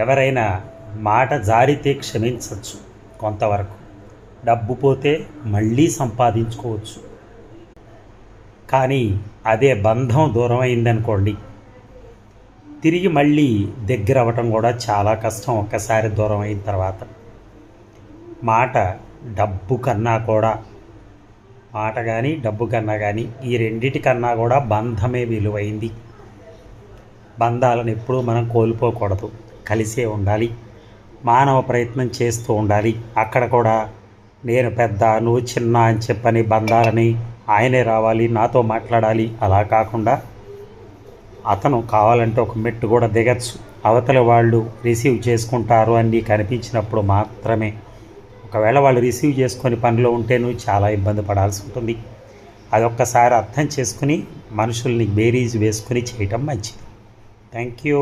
ఎవరైనా మాట జారితే క్షమించవచ్చు కొంతవరకు. డబ్బు పోతే మళ్ళీ సంపాదించుకోవచ్చు. కానీ అదే బంధం దూరం అయిందనుకోండి, తిరిగి మళ్ళీ దగ్గర అవ్వటం కూడా చాలా కష్టం ఒక్కసారి దూరం అయిన తర్వాత. మాట డబ్బు కన్నా కూడా మాట కానీ డబ్బు కన్నా కానీ ఈ రెండిటికన్నా కూడా బంధమే విలువైంది. బంధాలను ఎప్పుడూ మనం కోల్పోకూడదు, కలిసే ఉండాలి, మానవ ప్రయత్నం చేస్తూ ఉండాలి. అక్కడ కూడా నేను పెద్ద నువ్వు చిన్న అని చెప్పని బంధాలని ఆయనే రావాలి నాతో మాట్లాడాలి అలా కాకుండా అతను కావాలంటే ఒక మెట్టు కూడా దిగచ్చు. అవతల వాళ్ళు రిసీవ్ చేసుకుంటారు అని నీకు అనిపించినప్పుడు మాత్రమే. ఒకవేళ వాళ్ళు రిసీవ్ చేసుకొని పనిలో ఉంటే నువ్వు చాలా ఇబ్బంది పడాల్సి ఉంటుంది. అదొక్కసారి అర్థం చేసుకుని మనుషుల్ని బేరీజ్ వేసుకుని చేయటం మంచిది. Thank you.